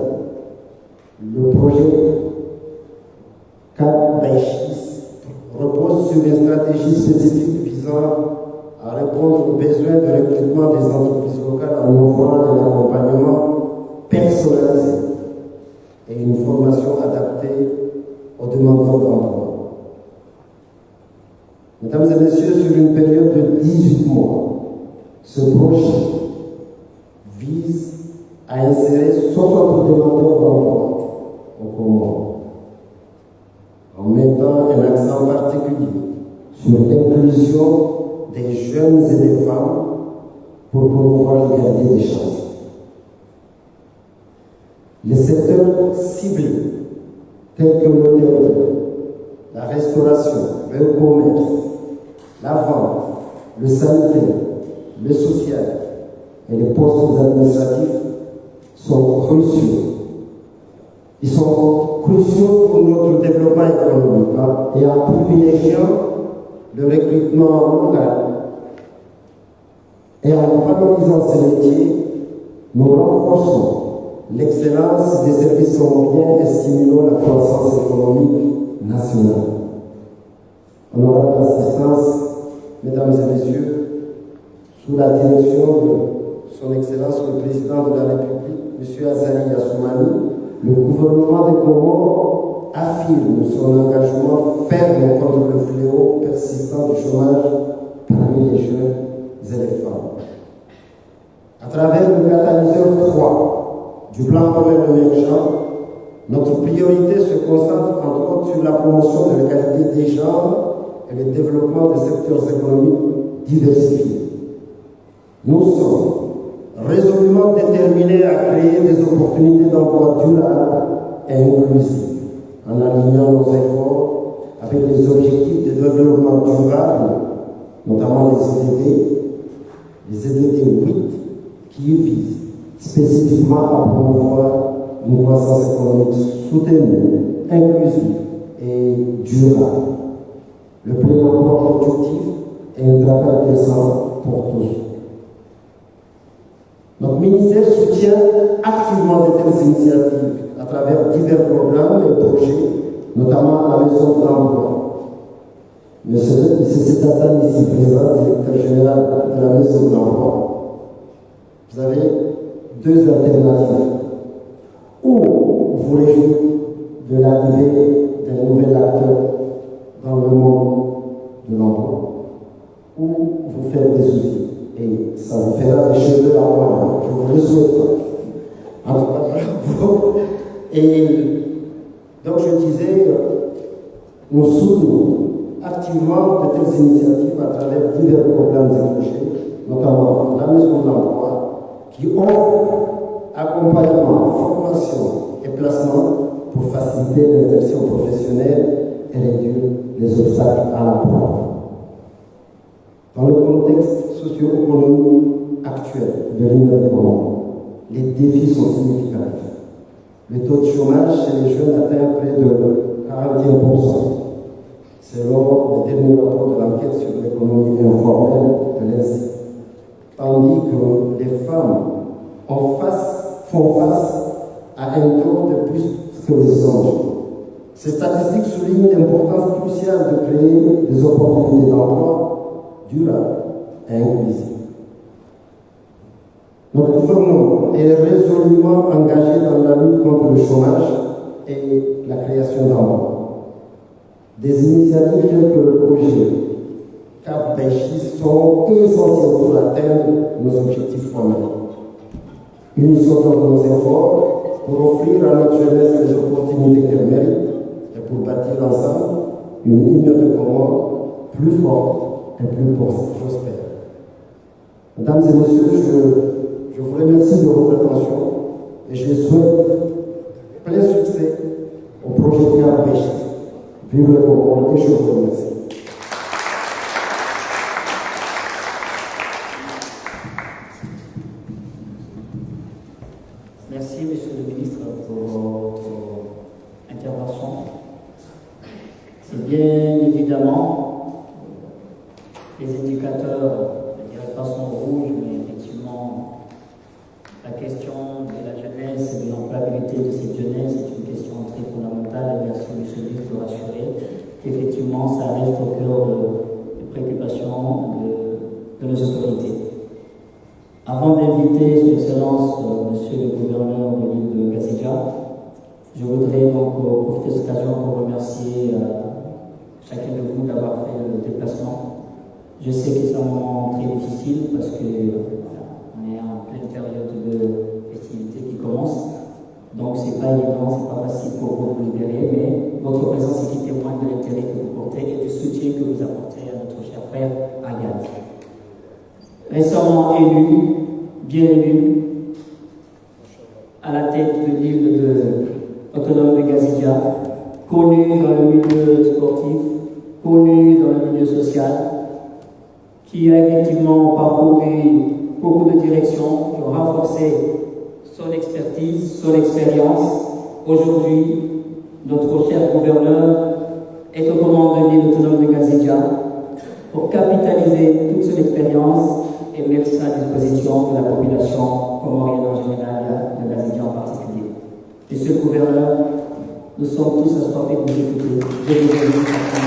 E: le projet CAP 26 repose sur une stratégie spécifique visant à répondre aux besoins de recrutement des entreprises locales en offrant un accompagnement personnalisé et une formation adaptée aux demandeurs d'emploi. Mesdames et messieurs, sur une période de 18 mois, ce projet vise à insérer 60 demandeurs d'emploi au Congo, en mettant un accent particulier sur l'inclusion des jeunes et des femmes pour promouvoir l'égalité des chances. Les secteurs ciblés, tels que l'hôtellerie, la restauration, le commerce, la vente, le sanitaire, le social et les postes administratifs sont cruciaux. Ils sont cruciaux pour notre développement économique et en privilégiant le recrutement local et en valorisant ces métiers, nous renforçons l'excellence des services colombiens et stimulons la croissance économique nationale. Honorable assistance, mesdames et messieurs, sous la direction de son Excellence le Président de la République, M. Azali Assoumani, le gouvernement des Comores affirme son engagement ferme contre le fléau persistant du chômage parmi les jeunes et les femmes. À travers le catalyseur 3 du plan commun émergent, notre priorité se concentre entre autres sur la promotion de l'égalité des genres et le développement des secteurs économiques diversifiés. Nous sommes résolument déterminés à créer des opportunités d'emploi durables et inclusives, en alignant nos efforts avec les objectifs de développement durable, notamment les EDD 8, qui visent spécifiquement à promouvoir une croissance économique soutenue, inclusive et durable. Le plein emploi productif est un travail décent pour tous. Notre ministère soutient activement de telles initiatives à travers divers programmes et projets, notamment la maison de l'emploi. Monsieur Hassan, ici présent, directeur général de la maison de l'emploi, vous avez deux alternatives. Ou vous réjouissez de l'arrivée d'un nouvel acteur dans le monde de l'emploi, ou vous faites des soucis. Et ça vous fera des cheveux à moi, je vous le souhaite. En tout cas, bravo. Et donc je disais, nous soutenons activement de telles initiatives à travers divers programmes et projets, notamment la maison de l'emploi, qui offre accompagnement, formation et placement pour faciliter l'insertion professionnelle et réduire les obstacles à l'emploi. Dans le contexte socio-économique actuel de l'Union européenne, les défis sont significatifs. Le taux de chômage chez les jeunes atteint près de 41%, selon le dernier rapport de l'enquête sur l'économie informelle de l'INSEE. Tandis que les femmes font face à un taux de plus que les hommes. Ces statistiques soulignent l'importance cruciale de créer des opportunités d'emploi durables et inclusives. Notre gouvernement est résolument engagé dans la lutte contre le chômage et la création d'emplois. Des initiatives telles que le projet Cap Béchi sont essentielles pour atteindre nos objectifs communs. Unissons donc nos efforts pour offrir à notre jeunesse les opportunités qu'elle mérite et pour bâtir ensemble une ligne de commande plus forte et plus prospère. Mesdames et messieurs, je vous remercie de votre attention et je souhaite plein succès au projet Cap Béchi. Vive le Congo et je vous remercie.
A: Merci, Monsieur le Ministre, pour votre intervention. C'est bien évidemment les indicateurs, je dirais pas sont rouges, mais effectivement, la question de la jeunesse et de l'employabilité de cette jeunesse est une question très fondamentale. Merci, Monsieur le Ministre, de rassurer qu'effectivement, ça reste au cœur des préoccupations de nos autorités. Avant d'inviter Son Excellence, Monsieur le Gouverneur de l'île de Gazidja, je voudrais donc profiter de cette occasion pour remercier chacun de vous d'avoir fait le déplacement. Je sais que c'est un moment très difficile parce que on est en pleine période de festivités qui commence. Donc c'est pas évident, c'est pas facile pour vous de vous libérer, mais votre présence ici témoigne de l'intérêt que vous portez et du soutien que vous apportez à notre cher frère Agathe. Récemment élu, bien élu, à la tête de l'île autonome de Gazidja, connu dans le milieu sportif, connu dans le milieu social, qui a effectivement parcouru beaucoup de directions, qui ont renforcé son expertise, son expérience. Aujourd'hui, notre cher gouverneur est aux commandes de l'île autonome de Gazidja pour capitaliser toute son expérience et mettre ça à disposition de la population comorienne en général, de Gazidja en particulier. Monsieur le gouverneur, nous sommes tous assoiffés de vous écouter. Je vous remercie.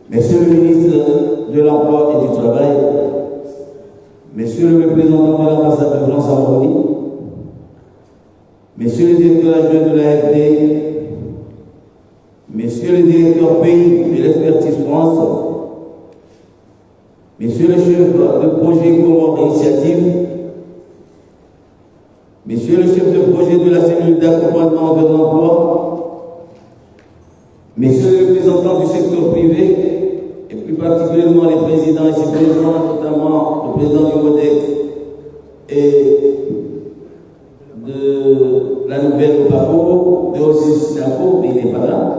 F: Monsieur le ministre de l'Emploi et du Travail, Monsieur le représentant de l'ambassade de France en Rhône, Monsieur le directeur adjoint de l'AFD, Monsieur le directeur pays de l'expertise France, Monsieur le chef de projet Comores Initiative, Monsieur le chef de projet de la cellule d'accompagnement vers l'emploi, Messieurs les représentants du secteur privé et plus particulièrement les présidents ici présents, notamment le président du MODEC et de la nouvelle Paco, de aussi Napo, mais il n'est pas là.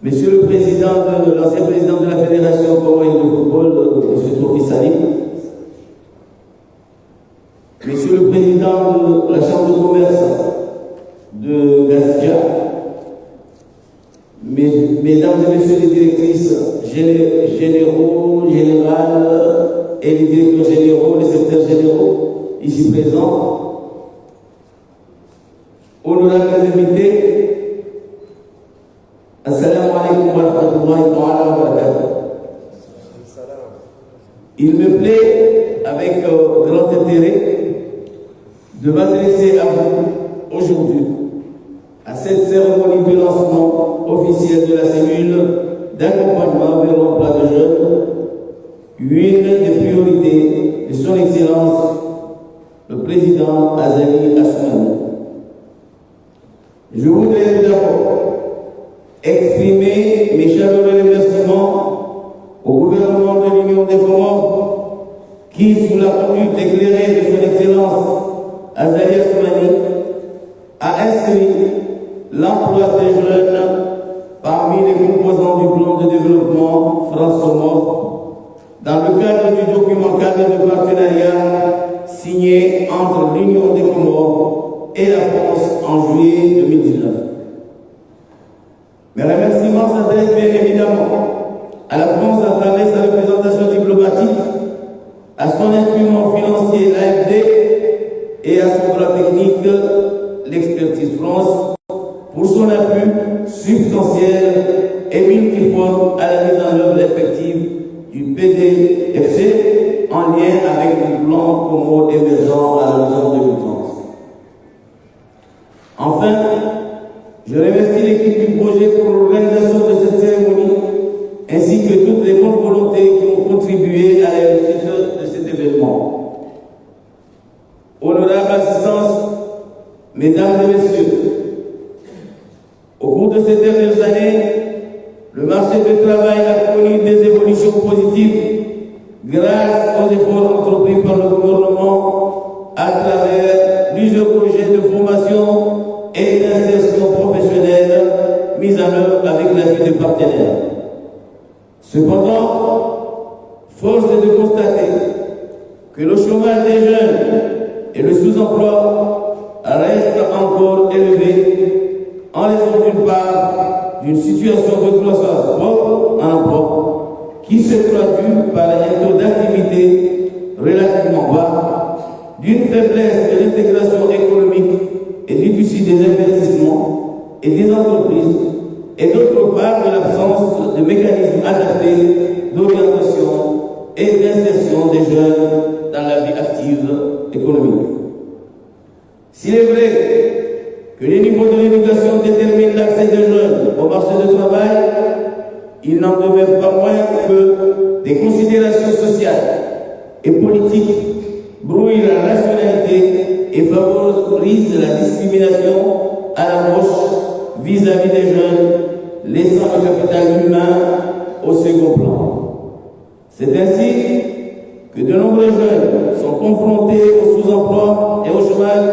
F: Monsieur le président l'ancien président de la Fédération comorienne de football, M. Toki Salim. Monsieur le président de la Chambre de commerce de Gazia. Mesdames et messieurs les directrices généraux, générales et les directeurs généraux, les secrétaires généraux ici présents, honorables invités, assalamu alaikum wa rahmatullahi wa barakatuh. Il me plaît, avec grand intérêt, de m'adresser à vous aujourd'hui, à cette cérémonie de lancement officiel de la cellule d'accompagnement vers l'emploi de jeunes, une des priorités de son Excellence, le président Azali Assoumani. Je voudrais d'abord exprimer mes chaleureux remerciements au gouvernement de l'Union des Comores qui, sous la conduite éclairée de son Excellence Azali Assoumani, a inscrit l'emploi des jeunes parmi les composants du plan de développement France-Comores dans le cadre du document cadre de partenariat signé entre l'Union des Comores et la France en juillet 2019. Mes remerciements s'adressent bien évidemment à la France à travers sa représentation diplomatique, à son instrument financier l'AFD et à son bras technique l'expertise France pour son appui substantiel et multiforme à la mise en œuvre effective du PDFC en lien avec le plan Comores émergent à l'horizon 2030. Enfin, je remercie l'équipe du projet pour l'organisation de cette cérémonie ainsi que toutes les bonnes volontés qui ont contribué à la réussite de cet événement. Honorable assistance, mesdames et messieurs, au cours de ces dernières années, le marché du travail a connu des évolutions positives grâce aux efforts entrepris par le gouvernement à travers plusieurs projets de formation et d'insertion professionnelle mis en œuvre avec l'appui des partenaires. Cependant, force est de constater que le chômage des jeunes et le sous-emploi restent encore élevés en raison d'une part d'une situation de croissance propre en emploi qui se traduit par un taux d'activité relativement bas, d'une faiblesse de l'intégration économique et du déficit des investissements et des entreprises, et d'autre part de l'absence de mécanismes adaptés d'orientation et d'insertion des jeunes dans la vie active économique. S'il est vrai que les niveaux de l'éducation déterminent l'accès des jeunes au marché du travail, il n'en demeure pas moins que des considérations sociales et politiques brouillent la rationalité et favorisent la discrimination à l'embauche vis-à-vis des jeunes, laissant le capital humain au second plan. C'est ainsi que de nombreux jeunes sont confrontés au sous-emploi et au chômage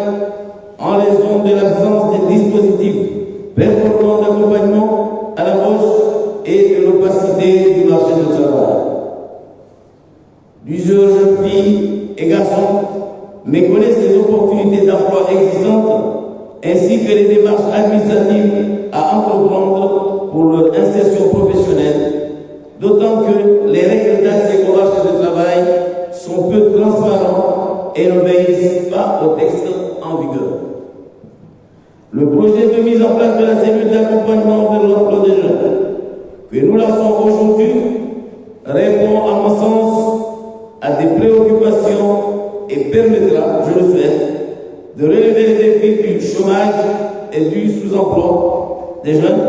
F: en raison de l'absence des dispositifs performants d'accompagnement à l'embauche et de l'opacité du marché du travail. Plusieurs jeunes filles et garçons méconnaissent les opportunités d'emploi existantes ainsi que les démarches administratives à entreprendre pour leur insertion professionnelle, d'autant que les règles d'accès au marché du travail sont peu transparentes et n'obéissent pas aux textes en vigueur. Le projet de mise en place de la cellule d'accompagnement vers l'emploi des jeunes que nous lançons aujourd'hui répond à mon sens à des préoccupations et permettra, je le souhaite, de relever les défis du chômage et du sous-emploi des jeunes,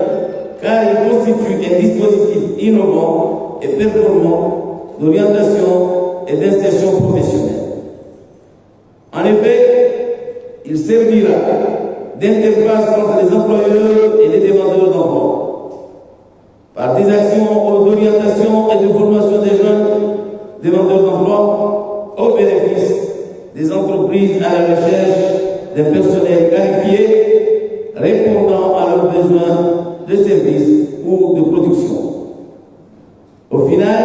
F: car il constitue un dispositif innovant et performant d'orientation et d'insertion professionnelle. En effet, il servira d'interface entre les employeurs et les demandeurs d'emploi. par des actions d'orientation et de formation des jeunes demandeurs d'emploi au bénéfice des entreprises à la recherche d'un personnel qualifié répondant à leurs besoins de services ou de production. Au final,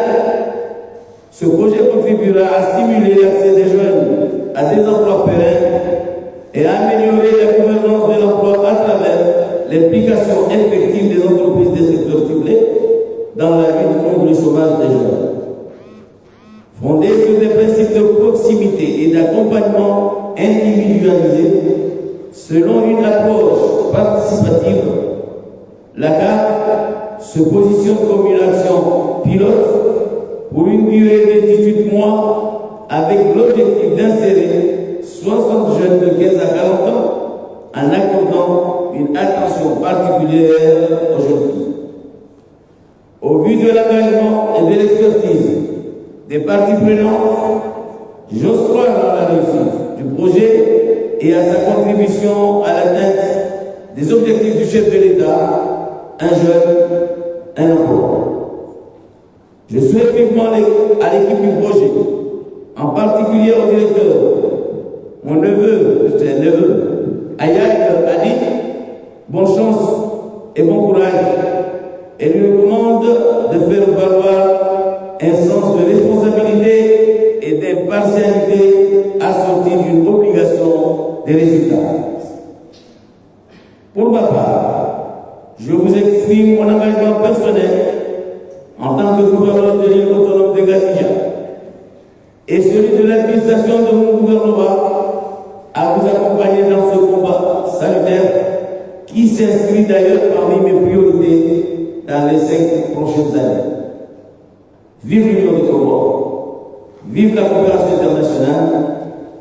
F: ce projet contribuera à stimuler l'accès des jeunes à des emplois pérennes et à améliorer la gouvernance de l'emploi à travers l'implication effective des entreprises des secteurs ciblés dans la lutte contre le chômage des jeunes. Fondé sur des principes de proximité et d'accompagnement individualisé, selon une approche participative, la CAF se positionne comme une action pilote pour une durée de 18 mois avec l'objectif d'insérer 60 jeunes de 15 à 40 ans en accordant une attention particulière aujourd'hui. Au vu de l'engagement et de l'expertise des parties prenantes, j'ose croire dans la réussite du projet et à sa contribution à l'atteinte des objectifs du chef de l'État, un jeune, un emploi. Je souhaite vivement à l'équipe du projet, en particulier au directeur, mon neveu, Ayad Ali, bonne chance et bon courage, et lui recommande de faire valoir un sens de responsabilité et d'impartialité assorti d'une obligation de résultats. Pour ma part, je vous exprime mon engagement personnel en tant que gouverneur de l'île autonome de Gazija et celui de l'administration de mon gouvernement à vous accompagner dans ce combat salutaire qui s'inscrit d'ailleurs parmi mes priorités dans les 5 prochaines années. Vive l'Union des Comores, vive la coopération internationale,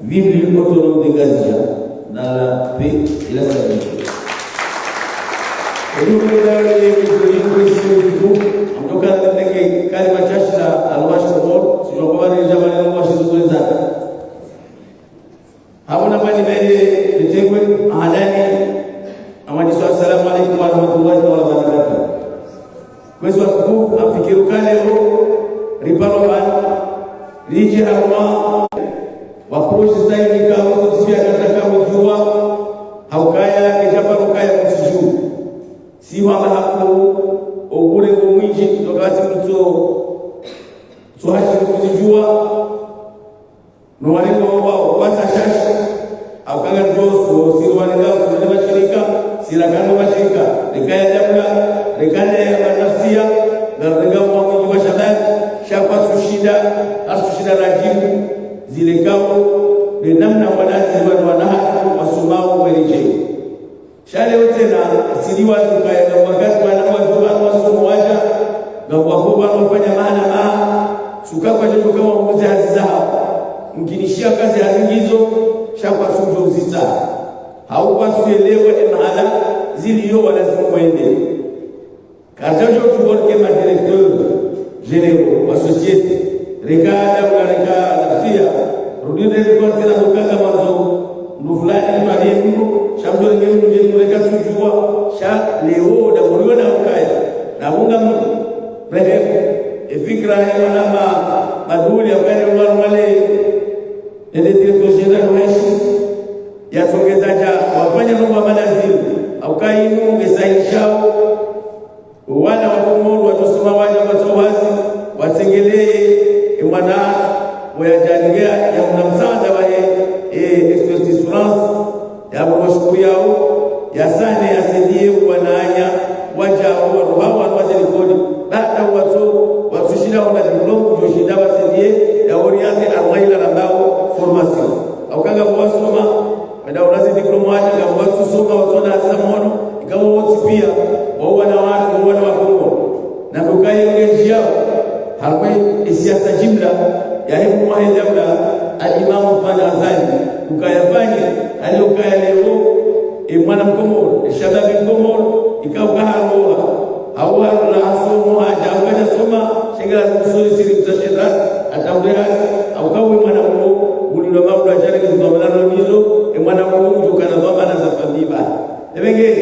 F: vive l'île autonome de Gazija dans la paix et la stabilité. En tout cas, kalima chache la alwashi Komoro, si je vois les gens aller alwashi zote zake. Hauna bani mbele litengwe ahalani amani swalla salamu alaykum wa rahmatullahi wa barakatuh. Kwezi wa kuku afikiru kaleo ripalo bani liji harma waproshi zaidi kawo tusifia kataka mjua haukaya kijaparo kaya msiju si wala hapo ogure ngomwiji tokati mto sohaji kujua no wale wao wasa shashi akanga ndoso si wale wao tunalema shirika sirakano mashirika likaya jamla likane ya nafsia ndarega mwangu wa shadan shapa tushida asushida rajibu zile kao ni namna wanazi wanaha wasumao weleje shale wote na siliwa tukaya na wakati wanawa wasomo waja na wakoba wanafanya maana sukakwa ndio kama mmoja hazizao mkinishia kazi hazingizo shakwa sujo uzisa haupa tuelewe mahala ziliyo lazima muende kajajo tuworke ma directeur généraux wa société regada nafsia rudine kwa tena mukanga mwanzo ndufulani pale ndio shamdo ngeni ndio reka tujua sha leo da muriona ukaya na munga rehe fikra ya maduli akani wale ele directeur général wetu yasongezaja wafanya mambo manazili au kainu ngesaishao wala wakomoro watosoma waja watowazi wasengelee mwana wajanigia ya mnamsanda wa expertise France ya mwashukuru yao yasane yasedie wananya waja hawa wazikodi baada watushida wana diploma joshida wasedie ya oriente arwaila nambao formation au kanga wasoma wada unazi diploma hata kama watu soma watona samono ikawa wote pia wao wana watu wana wakongo na kukai ngeji yao harbai siasa jumla ya hebu mahedabla al-Imam Al-Azhari kukayafanya aliyokaya leo mwana mkomoro shababi mkomoro ikaukaharoa hawa la asomo haja ukaja soma shingala kusuri siri mtashira ataulea au kawe mwana mko ulilo mambo ya jana kizomana hizo mwana mko kutokana na mama za familia ebenge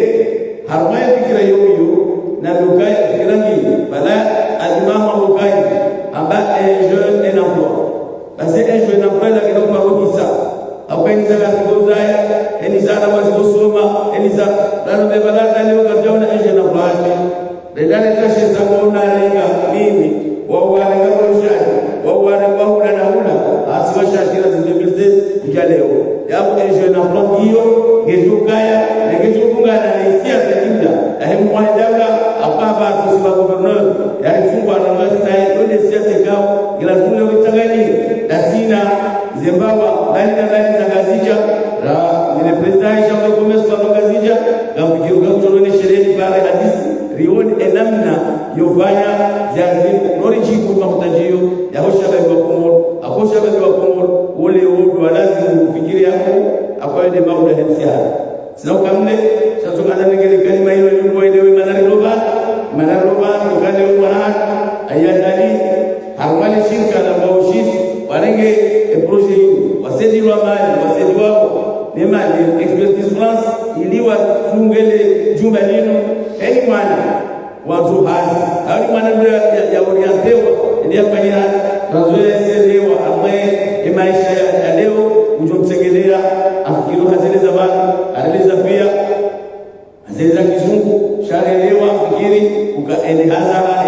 F: harbai fikira yoyo na ukaya fikirangi sakona lenga mimi wawale kaboshani wawale bahuna na hula asiwashakira zindemeze ijaleo yabo ejo na plangio ngejukaya ngejukungana na hisia za jumla ahem mwanadamu akaba tusiba governor yalifungwa na masina yone siate kao ila zule witangani dasina Zimbabwe nani tangazija ra ni president Jean Gomes kwa tangazija ngafikiruka kutonone sherehe bara hadisi rioni enamna yofanya zazi noriji kwa mtajio ya hoshabe kwa komor akoshabe kwa komor ule wodo lazima ufikiri yako akwende mauda hensia sina ukamne shatungana ngeli kalima hiyo nyumba ile manari roba ukande mwana ayandali harmali shirika la maushisi wanenge projet wasedi wa mali wasedi wao ni mali expertise France iliwa fungele jumba lino eni mwana watu hazi hali mwana ndio ya orientewa ndio fanyia tuzoelewa ambaye maisha ya leo ujomsegelea afikiru hazile za bana analeza pia hazile za kizungu shaelewa fikiri ukaende hazara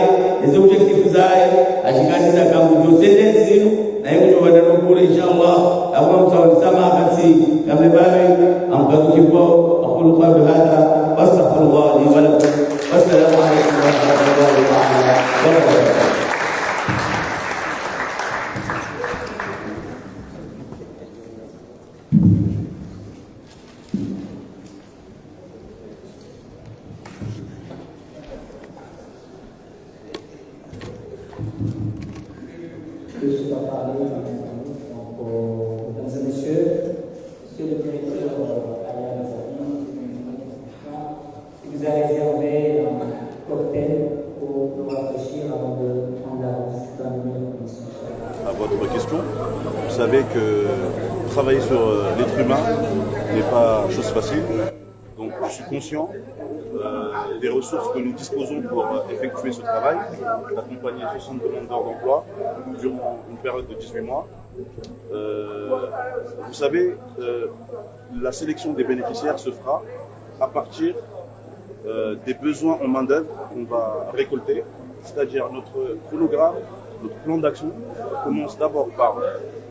F: hizo objective zae ashikazi za kambu josede zinu na hiyo ndio wadano kule inshallah au mtawalisama kasi kama bali amkazu kibwa aqulu qawli hada wastaghfirullah li wa lakum wassalamu alaykum wa rahmatullahi wa barakatuh.
A: Mesdames et messieurs, monsieur le directeur il vous a réservé un cocktail pour nous rafraîchir avant de prendre la route dans le milieu de la commission.
G: À votre question, vous savez que travailler sur l'être humain n'est pas chose facile. Donc je suis conscient des ressources que nous disposons pour effectuer ce travail, d'accompagner 60 demandeurs d'emploi durant une période de 18 mois. Vous savez, la sélection des bénéficiaires se fera à partir des besoins en main-d'œuvre qu'on va récolter, c'est-à-dire notre chronogramme, notre plan d'action commence d'abord par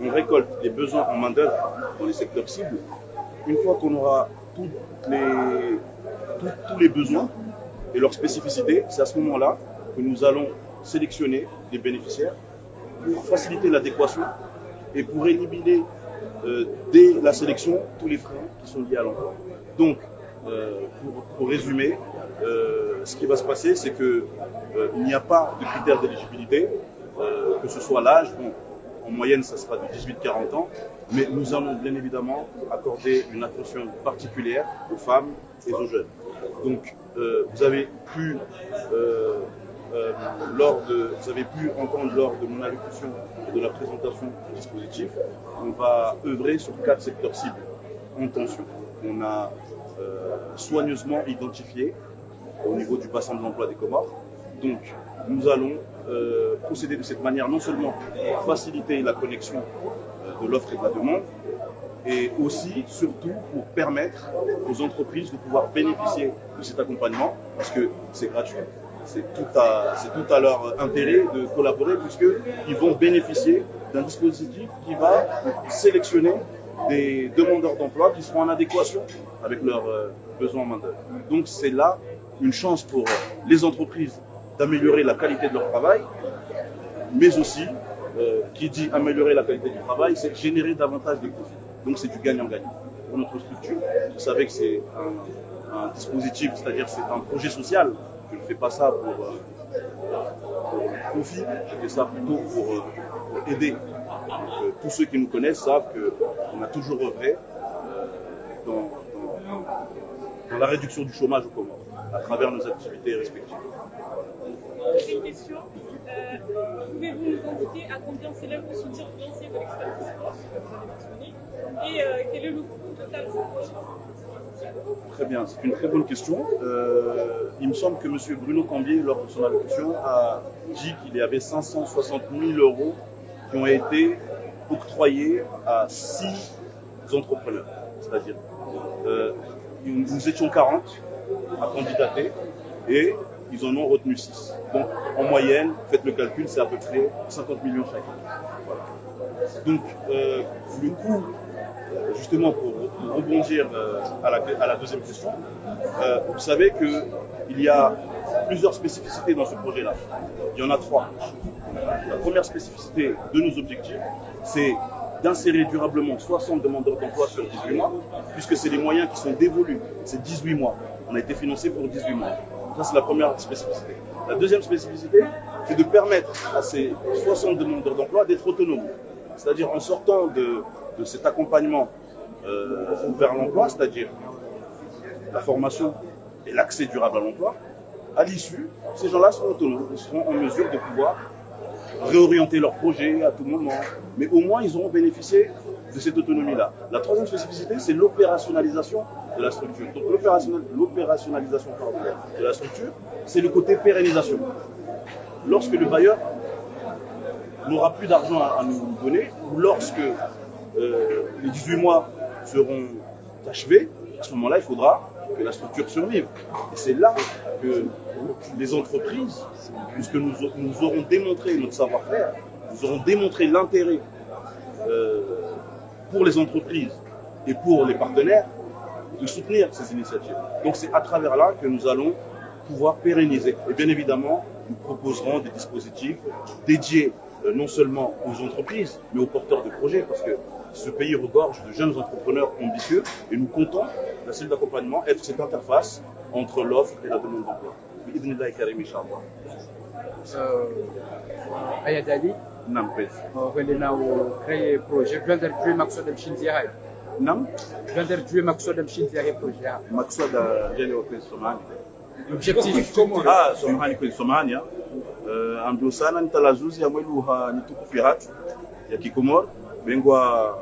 G: on récolte les besoins en main-d'œuvre dans les secteurs cibles. Une fois qu'on aura tous les besoins et leurs spécificités, c'est à ce moment-là que nous allons sélectionner les bénéficiaires pour faciliter l'adéquation et pour éliminer dès la sélection tous les freins qui sont liés à l'emploi. Donc, pour résumer, ce qui va se passer, c'est qu'il n'y a pas de critères d'éligibilité, que ce soit l'âge, bon, en moyenne ça sera de 18-40 ans, mais nous allons bien évidemment accorder une attention particulière aux femmes et aux jeunes. Donc vous avez pu entendre lors de mon allocution et de la présentation du dispositif, on va œuvrer sur 4 secteurs cibles en tension. On a soigneusement identifié au niveau du bassin de l'emploi des Comores. Donc nous allons procéder de cette manière non seulement pour faciliter la connexion de l'offre et de la demande, et aussi, surtout, pour permettre aux entreprises de pouvoir bénéficier de cet accompagnement, parce que c'est gratuit. C'est tout à leur intérêt de collaborer, puisqu'ils vont bénéficier d'un dispositif qui va sélectionner des demandeurs d'emploi qui seront en adéquation avec leurs besoins en main-d'œuvre. Donc c'est là une chance pour les entreprises d'améliorer la qualité de leur travail, mais aussi, qui dit améliorer la qualité du travail, c'est générer davantage de profits. Donc c'est du gagnant-gagnant. Pour notre structure, vous savez que c'est un dispositif, c'est-à-dire c'est un projet social. Je ne fais pas ça pour profit, je fais ça plutôt pour aider. Donc, tous ceux qui nous connaissent savent qu'on a toujours œuvré dans la réduction du chômage au Comores, à travers nos activités respectives.
H: J'ai une question. Pouvez-vous nous indiquer à combien s'élève le soutien financier de l'expertise France et quel est le coût total du projet?
G: Très bien, c'est une très bonne question. Il me semble que M. Bruno Cambier, lors de son allocution, a dit qu'il y avait 560 000 € qui ont été octroyés à 6 entrepreneurs. C'est-à-dire, nous étions 40 à candidater et ils en ont retenu 6. Donc en moyenne, faites le calcul, c'est à peu près 50 millions chacun. Voilà. Donc le coût, justement pour rebondir à la deuxième question, vous savez qu'il y a plusieurs spécificités dans ce projet-là. Il y en a 3. La première spécificité de nos objectifs, c'est d'insérer durablement 60 demandeurs d'emploi sur 18 mois, puisque c'est les moyens qui sont dévolus, c'est 18 mois. On a été financé pour 18 mois. Ça, c'est la première spécificité. La deuxième spécificité, c'est de permettre à ces 60 demandeurs d'emploi d'être autonomes. C'est-à-dire en sortant de cet accompagnement vers l'emploi, c'est-à-dire la formation et l'accès durable à l'emploi, à l'issue, ces gens-là seront autonomes. Ils seront en mesure de pouvoir réorienter leur projet à tout moment, mais au moins ils auront bénéficié de cette autonomie-là. La troisième spécificité, c'est l'opérationnalisation de la structure. Donc l'opérationnalisation de la structure, c'est le côté pérennisation. Lorsque le bailleur n'aura plus d'argent à nous donner, ou lorsque les 18 mois seront achevés, à ce moment-là, il faudra que la structure survive. Et c'est là que les entreprises, puisque nous aurons démontré notre savoir-faire, nous aurons démontré l'intérêt pour les entreprises et pour les partenaires de soutenir ces initiatives. Donc c'est à travers là que nous allons pouvoir pérenniser. Et bien évidemment, nous proposerons des dispositifs dédiés non seulement aux entreprises, mais aux porteurs de projets, parce que ce pays regorge de jeunes entrepreneurs ambitieux et nous comptons, la cellule d'accompagnement, être cette interface entre l'offre et la demande d'emploi.
I: Aya Dali, ولنا وكري بروجي جوندر دوي مقصود مشين هاي
G: نعم
I: جوندر دوي مقصود مشين هاي بروجي
G: مقصود جاني وكري سومانيا
I: objectif commun
G: Somani kwenye Somania ambio sana nitalazuzi ya mwelu nitukufu ya hatu ya Kikomor bengwa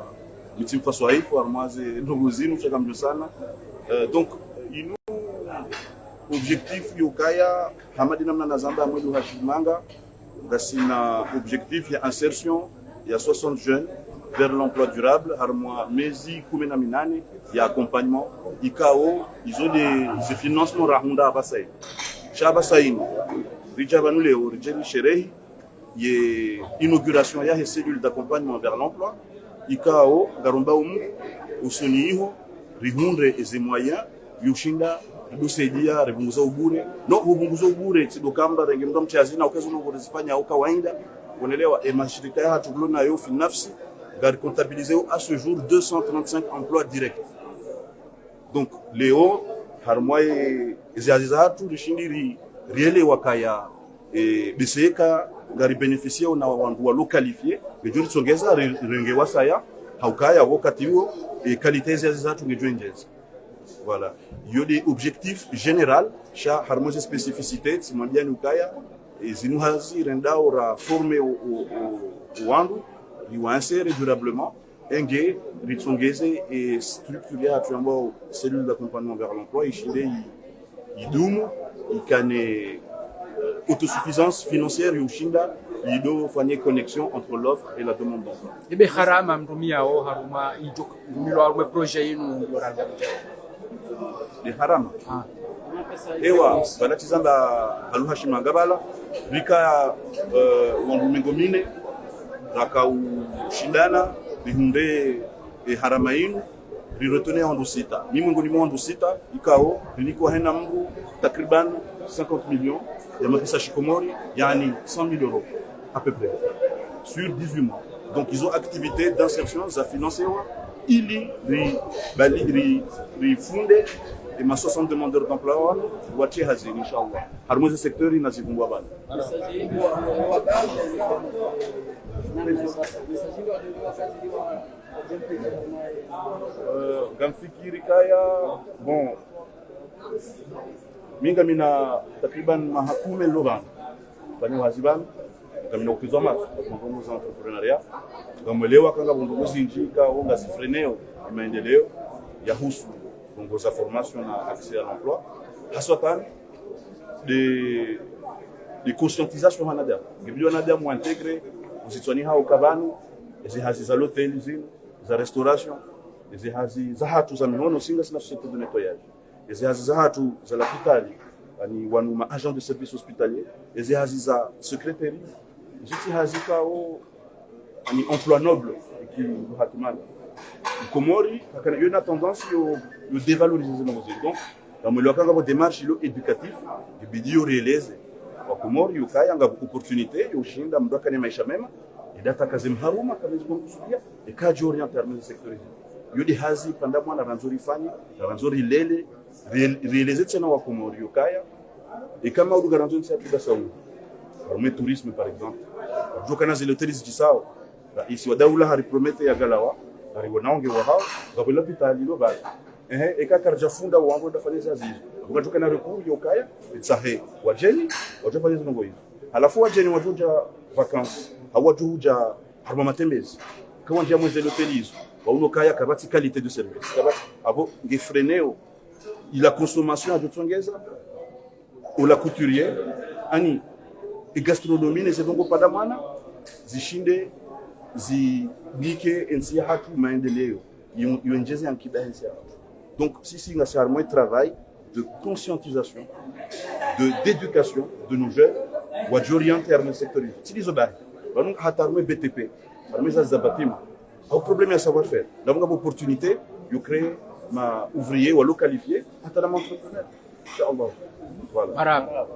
G: mitimfa swaifu armaze ndugu zinu chaka mbio sana donc inu objectif yokaya hamadi namna nazamba mwelu hashimanga gasina objectif ya insertion ya 60 jeunes vers l'emploi durable harmoa mezi 18 ya accompagnement ikao ils ont des financements rahunda abasai shaba saino rijaba nous leo rijeli sherehi ye inauguration ya cellule d'accompagnement vers l'emploi ikao garomba usoniho rihundre eze moyens yushinda dusaidia ribunguza ubure no ubunguza ubure tidokamba renge mdo mchazina ukazo no kuzifanya au kawaida unaelewa mashirika ya hatu na yo finafsi gari comptabilisé à ce jour 235 emplois directs. Donc Léo harmoye ezazizatu rishindiri riele wakaya biseka gari bénéficier na wandu wa qualifié ngejuri tsongeza renge wasaya haukaya wakati huo qualité ezazizatu ngejwenjeza. Voilà, il y a des objectifs généraux cha harmonie spécificité tsimambia ukaya zinuhazi renda ora former au wandu riwansere durablement enge ritsongeze et structurer atuamba cellule d'accompagnement vers l'emploi ishinde idumu ikane autosuffisance financière yushinda ido fanye connexion entre l'offre et la demande d'emploi.
I: Ibe harama mrumia o haruma ido milo alwe projet yinu yoranga
G: de harama ewa banatizamba aluhashima ngabala rika wandumengo mine rakaushindana rihunde harama inu rirotone wandu sita mimungu ni wandu sita ikao riniko hena mngu takriban 50 millions ya makisa shikomori yani 100 000 euros à peu près sur 18 mois. Donc ils ont activité d'insertion za financer ili ri funde et ma 60 demandeurs d'emploi wache hazini inshallah harmoze secteur inazikumbwa bana gamfikiri kaya bon minga mina takriban mahakume loban bani waziban gamina ukizoma kwa za entrepreneuriat gamelewa kanga bongozi njika onga sifreneo maendeleo ya husu bongoza formation na accès à l'emploi haswatan de conscientisation hanada ngibilio nada mu intégrer usitsoni hao kabanu ezi hazi za l'hôtel zin za restauration ezi hazi za hatu za minono singa sina société de nettoyage ezi hazi za hatu za l'hôpital ani wanuma agent de service hospitalier ezi haziza secrétaire jiti hazika o ani emploi noble qui hatimana Komori akana yona tendance yo dévaloriser nos donc dans le cas de démarche éducative de bidio réalise wa Komori yo kaya nga opportunité yo shinda mdoka ne maisha mema idata kazi mharuma kama zikusudia ikaji orienter dans le secteur yo di hazi panda mwana ranzori fanya ranzori lele réaliser tena wa Komori yo kaya et kama udu garanzoni sa tuda sawu le tourisme par exemple jo kana zile hoteli zisao ici wa daula hari promete ya galawa hari wanaonge wa hao ngabula pitali lo ba eka karja funda wangu ndafanya zizo ukatoka na recours yo kaya itsahe wajeni wajafanya zizo ngoyi halafu wajeni wajuja vacances hawajuja harma matembezi kwa njia mwezi hotelizo wauno kaya kabati qualité de service kabati abo ngefreneo la consommation ajotongeza ou la couturière ani et gastronomie ne sedongo padamana zishinde zibike ensi hatu maendeleo yonjeze ankidahensi. Donc si nga c'est un travail de conscientisation, d'éducation de nos jeunes wa orienter dans le secteur. Si les oba donc hatarme BTP parmi ça zabatima au problème à savoir faire donc une opportunité de créer ma ouvrier ou à lo qualifier à ta entrepreneur. Inch'Allah. Voilà.